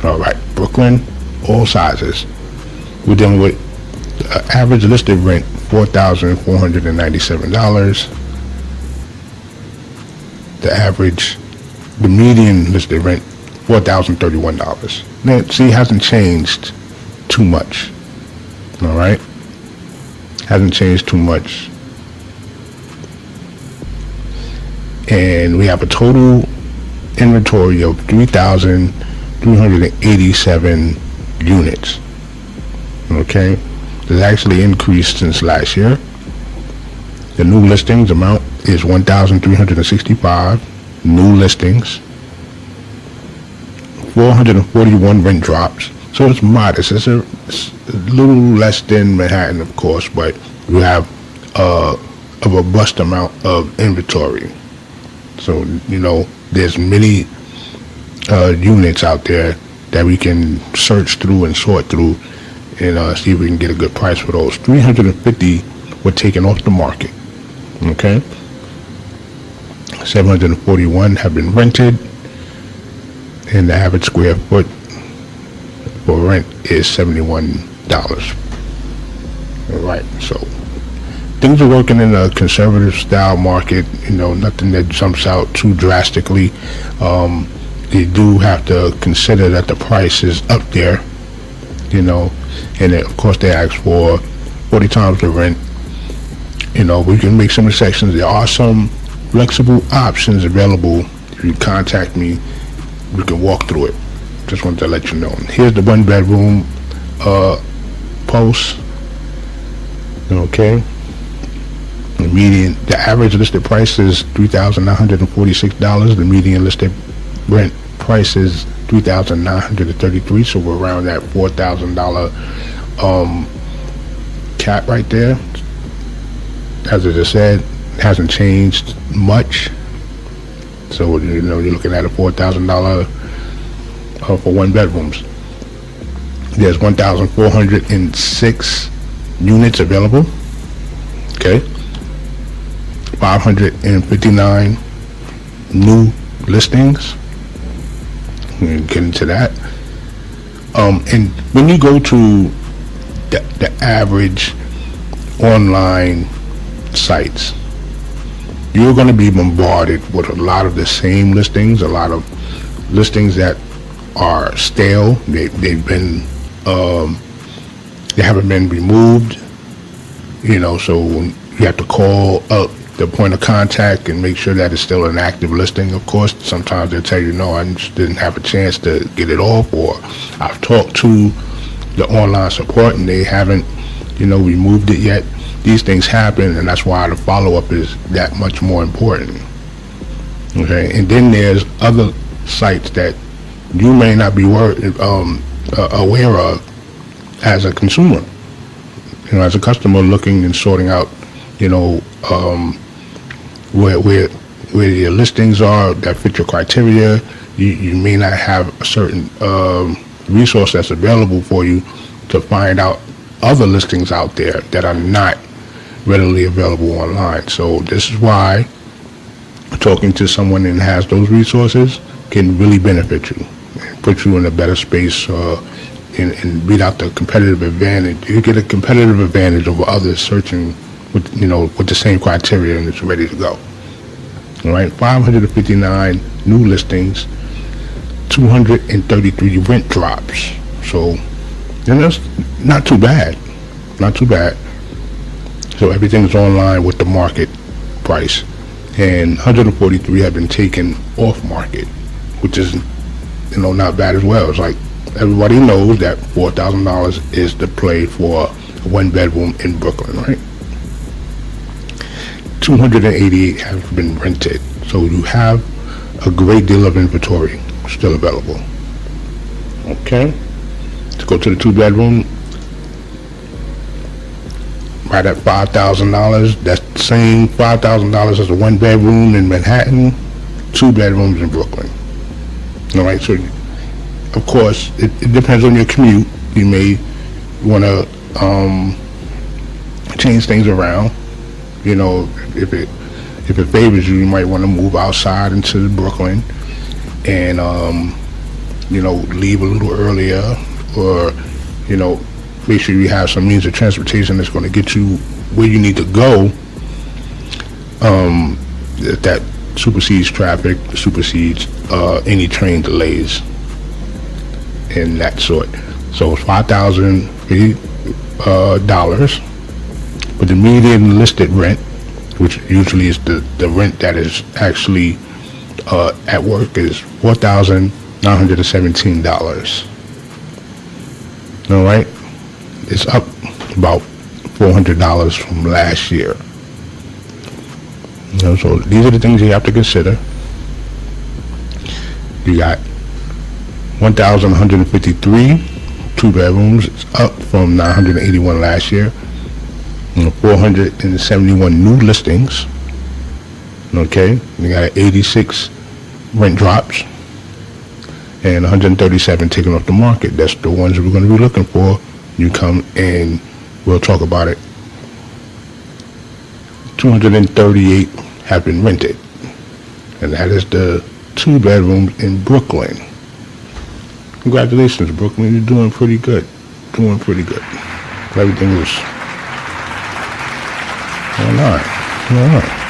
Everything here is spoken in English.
All right, Brooklyn, all sizes. We're dealing with average listed rent $4,497. The median listed rent $4,031. Now, see, it hasn't changed too much. All right, hasn't changed too much. And we have a total inventory of 3,387 units. Okay, it's actually increased since last year. The new listings amount is 1,365 new listings, 441 rent drops. So it's modest. It's a little less than Manhattan, of course, but you have a robust amount of inventory. So, you know, there's many units out there that we can search through and sort through and see if we can get a good price for those. 350 were taken off the market. Okay. 741 have been rented, and the average square foot for rent is $71. All right, so things are working in a conservative style market. You know, nothing that jumps out too drastically. You do have to consider that the price is up there, you know, and then, of course, they ask for 40 times the rent. You know, we can make some exceptions. There are some flexible options available. If you contact me, we can walk through it. Just wanted to let you know. Here's the one bedroom post. Okay. The average listed price is $3,946. The median listed rent price is $3,933. So we're around that $4,000 cap right there. As I just said, hasn't changed much. So, you know, you're looking at a $4,000 for one bedrooms. There's 1,406 units available. Okay. 559 new listings. We'll get into that. And when you go to the average online sites, you're going to be bombarded with a lot of the same listings, a lot of listings that are stale. They've been they haven't been removed, you know, so you have to call up the point of contact and make sure that it's still an active listing. Of course, sometimes they'll tell you, no, I just didn't have a chance to get it off, or I've talked to the online support and they haven't, you know, removed it yet. These things happen, and that's why the follow-up is that much more important. Okay, and then there's other sites that you may not be aware of as a consumer, you know, as a customer looking and sorting out, you know, where your listings are that fit your criteria. You may not have a certain resource that's available for you to find out other listings out there that are not readily available online. So this is why talking to someone that has those resources can really benefit you, put you in a better space, and beat out the competitive advantage. You get a competitive advantage over others searching with, you know, with the same criteria, and it's ready to go. All right, 559 new listings, 233 rent drops. So, you know, that's not too bad. Not too bad. So everything's online with the market price, and 143 have been taken off market, which is, you know, not bad as well. It's like everybody knows that $4,000 is the play for a one bedroom in Brooklyn, right? 288 have been rented, so you have a great deal of inventory still available. Okay, let's go to the two bedroom. Right at $5,000. That's the same $5,000 as a one bedroom in Manhattan, two bedrooms in Brooklyn. All right, so of course it depends on your commute. You may want to change things around. You know, if it favors you, you might want to move outside into Brooklyn and leave a little earlier, or, make sure you have some means of transportation that's going to get you where you need to go. That supersedes traffic, supersedes any train delays and that sort. So it's $5,000, but the median listed rent, which usually is the rent that is actually at work, is $4,917. All right, it's up about $400 from last year. So these are the things you have to consider. You got 1,153 two bedrooms. It's up from 981 last year. 471 new listings. Okay, you got 86 rent drops and 137 taken off the market. That's the ones we're going to be looking for. You come and we'll talk about it. 238 have been rented, and that is the two bedrooms in Brooklyn. Congratulations, Brooklyn. You're doing pretty good. Everything was all right.